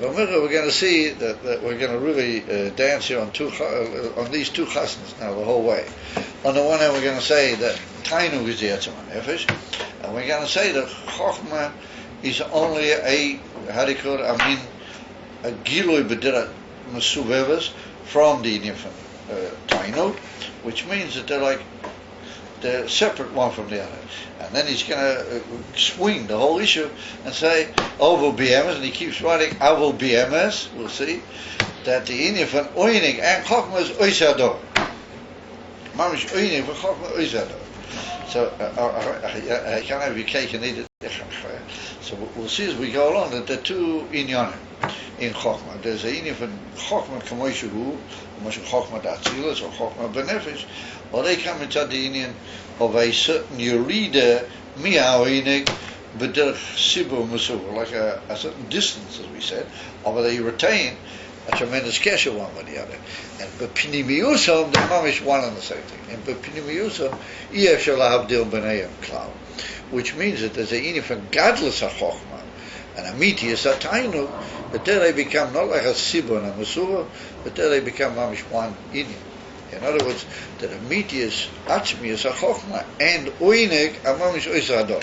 [SPEAKER 1] We're going to see that we're going to really dance here on these two chasnas now the whole way. On the one hand, we're going to say that Tainug is the etzem hanefesh, and we're going to say that Chochma is only a gilui b'dira mesuveves from the inyan from Tainug, which means that they're separate one from the other. And then he's going to swing the whole issue and say, Oval BMS, and he keeps writing, Oval BMS, we'll see, that the inyan from Oinig and Chochma is Oisador. Mamish Oinig for Chochma Oisador. So, I can't have your cake and eat it. So we'll see as we go along that there are two inyanim in Chochma. There's a inyan from Chochma Kamoishu, Chochma Datzilas, or Chochma Benefesh, or they come into the inyan of a certain Yerida Mi'awinig B'derch Sibur Musuva, like a certain distance, as we said, or they retain a tremendous kesher one with the other. And B'pnimiyusam, the mamish one and the same thing. And B'pnimiyusam, Iyar Shalabdil B'nayim Klal, which means that there's a inyan from Gadlus HaChochma, and a Mitius HaTainug, but there they become not like a Sibur and a Musuva, but there they become mamish one inyan. In other words, that a Mitius Atzmius HaChochma and Oinig are mamish Oisador.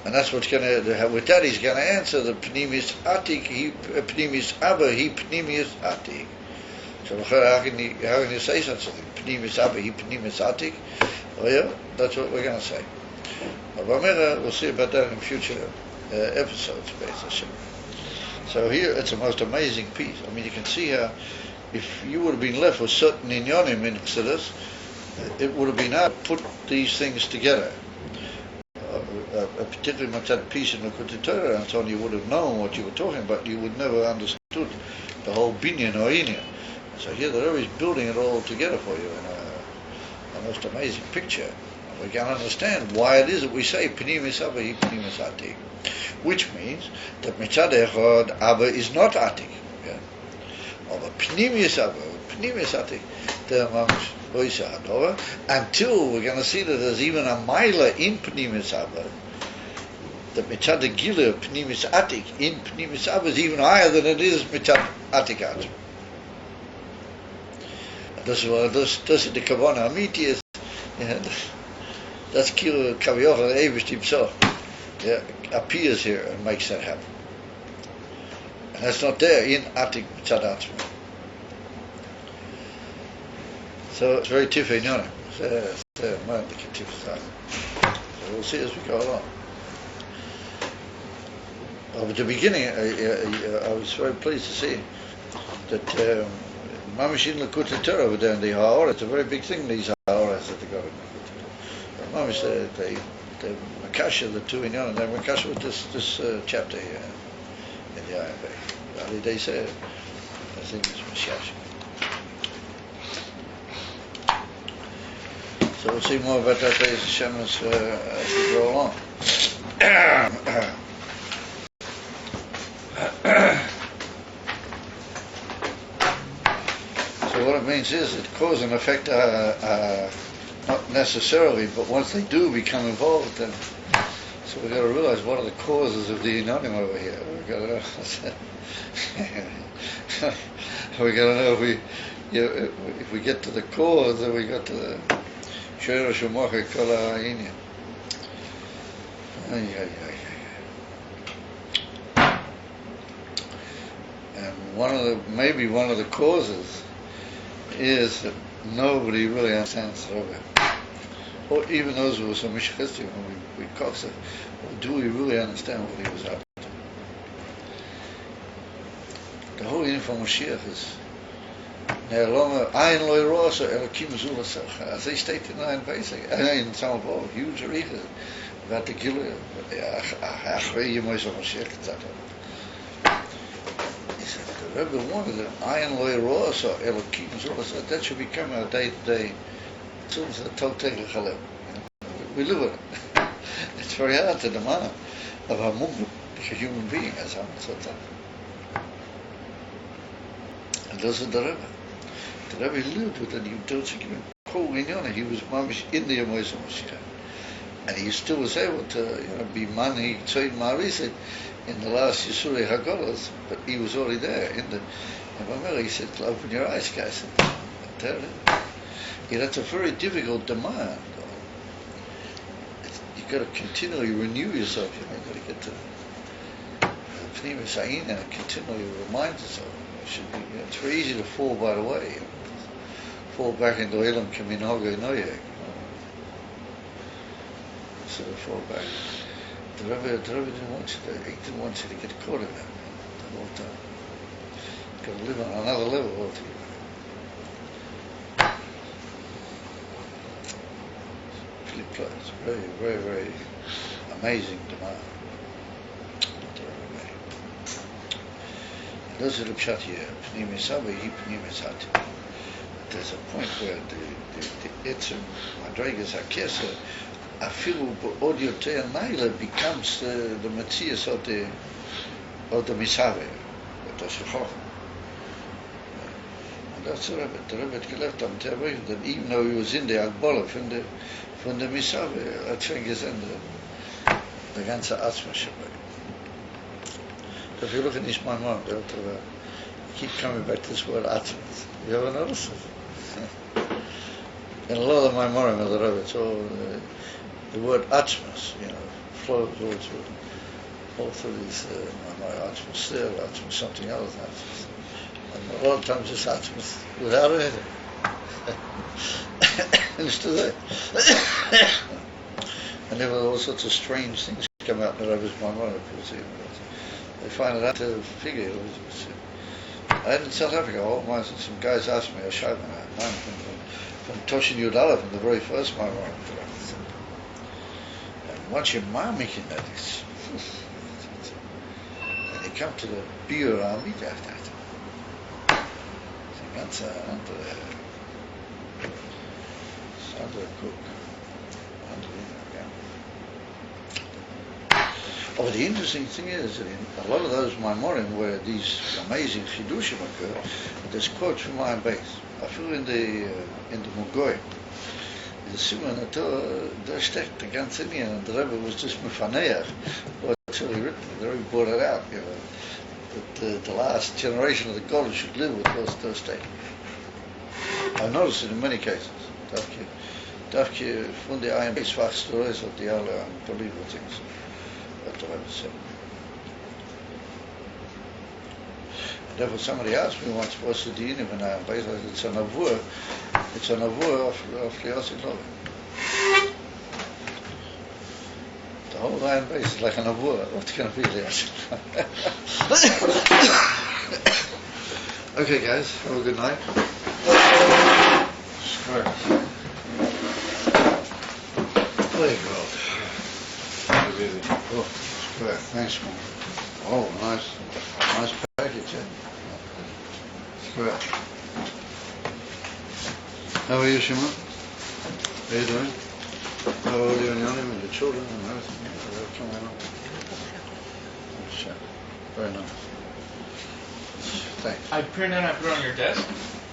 [SPEAKER 1] And that's what's going to, with that he's going to answer the Pnimis Atik, Pnimis Abba, he Pnimis Atik. So how can you say such a thing? Pnimis Abba, he Pnimis Atik? Oh yeah, that's what we're going to say. But we'll see about that in future episodes, basically. So here it's a most amazing piece. I mean, you can see how, if you would have been left with certain inyonim in Exodus, it would have been hard to put these things together. Particularly much that piece in the Torah, and so on, you would have known what you were talking about. You would never understood the whole binyan or inyan. So here the Rebbe is building it all together for you in a most amazing picture. We can understand why it is that we say Pnimis Abba hi Pnimis Atik, which means that Mitzad Echad Abba is not Atik. Yeah? Or Pnimis Abba, Pnimis Atik, the Mamish Beis Hadova, until we're going to see that there's even a Maila in Pnimis Abba. The Mitzad Gila Pnimis Atik in Pnimis Abba is even higher than it is Mitzad Atik Atik. Das ist die Kavanah Amiti ist. That's Kilo Kaviocha Avish himself. Yeah, appears here and makes that happen. And that's not there in Atik Mitzad Atzma. So it's very tiffy, you know. So we'll see as we go along. At the beginning, I was very pleased to see that Mamish in Lakota Torah over there in the Ha'ora, it's a very big thing, these Ha'oras that they got in Lakota Torah. Mamish, they Makasha, the two in Yon, and they're Makasha with this chapter here in the Ayin Beis. They say, I think it's Mashash. So we'll see more about that Beis Hashem as we go along. So what it means is that cause and effect are not necessarily, but once they do become involved, then so we've got to realize what are the causes of the anonim over here. We've got to know. We got to know if we get to the cause, then we got to the Shira Shumacha Kala Ayin. And maybe one of the causes is that nobody really understands the Rebbe. Or even those who were so mishchestim, when we coax it, do we really understand what he was up to? The whole union for Mashiach is Ayin loy rosa elokim zulasach. As they state in Ayin Beis, in some of all huge arichas about the Gilui, Achrei Yemois Mashiach, etc. The Rebbe wanted that Ayin loy rosa elokim zulasach. That should become our day-to-day. As soon as the Tog Tegel Chalem, we live with it. It's very hard to demand of a movement, a human being, as I'm so tough. And those are the Rebbe. The Rebbe lived with it. He was mamish in the Yemois Mashiach, and he still was able to, be mani tzayid ma'arisid in the last Yisuri Hagolas, but he was already there in the. And he said, "Open your eyes, guys." And there it is. Yeah, that's a very difficult demand. You've got to continually renew yourself. You've got to get to Pnimis Ayin and continually remind yourself. It's very easy to fall by the way. Fall back into Elam Kaminhoga Noyek. Sort of fall back. The Rebbe didn't want you to get caught in that the whole time. You've got to live on another level altogether. It's very, very, very amazing demand. And those are the pshat here. Pnimis Abba hi Pnimis Atik. There's a point where the Etzem Madregas HaKeser afilu b'od yoter naila becomes the Metzias of the Misave, the Shechach. And that's the Rebbe. The Rebbe had left him to that even though he was in the Agbola from the Misave, Atfenges and the ganze Atzma Shabbat. If you look in his Maimon, they'll tell you, keep coming back to this word Atzma. You ever notice it? In a lot of the Maimorim of the Rebbe, it's all the word Atzmas, flows all through these Atzmas still, Atzmas something else. And a lot of times it's Atzmas without anything. And it's still there. And there were all sorts of strange things come out in the Rebbe's Maimon. They find it out to figure. I had in South Africa, some guys asked me, a shayman, from Toshin Yud Aleph in the very first Maimon. And once your mom making that is, and you come to the beer army after that. That's andere Cook. But the interesting thing is that in a lot of those Maimorim where these amazing chidushim occur, there's quotes from Ayin Beis. I feel in the Mugoy, the Simon there steckt the ganze Linie, and the Rebbe was just mefaneach what's actually written. The Rebbe brought it out, that the last generation of the Golos should live with those steckt. I've noticed it in many cases. Dafke from the Ayin Beis fach stories of the other unbelievable things that the Rebbe said. Therefore, somebody asked me once, what's the din of an Ayin Beis? I said, it's a navur of Liyasid Lovi. The whole Ayin Beis is like a navur. What's going to be Liyasid? Okay, guys, have a good night. Square. There you go. Oh, square. Thanks, man. Oh, nice package, eh? Square. How are you, Shimon? How are you doing? How are you and Yonim and the children and everything? They're coming up. Sure. Very nice. Thanks.
[SPEAKER 5] I print and I put it on your desk,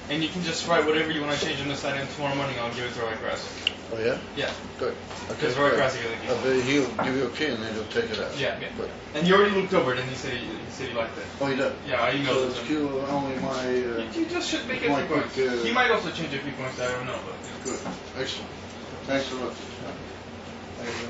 [SPEAKER 5] and you can just write whatever you want to change on the side, and tomorrow morning I'll give it to Roy Grass.
[SPEAKER 1] Oh, yeah?
[SPEAKER 5] Yeah.
[SPEAKER 1] Good. Okay.
[SPEAKER 5] Because Roy Grass is going to
[SPEAKER 1] he'll give you a key and then he'll take it out.
[SPEAKER 5] Yeah.
[SPEAKER 1] Good.
[SPEAKER 5] And you already looked over it, and he said he liked it.
[SPEAKER 1] Oh, he did?
[SPEAKER 5] Yeah, I emailed it
[SPEAKER 1] So
[SPEAKER 5] to him.
[SPEAKER 1] it's only my...
[SPEAKER 5] You just should make it
[SPEAKER 1] my
[SPEAKER 5] 3 points.
[SPEAKER 1] quick,
[SPEAKER 5] He might also change a few points, I don't know. But
[SPEAKER 1] Good. Excellent. Thanks a lot. Thank you.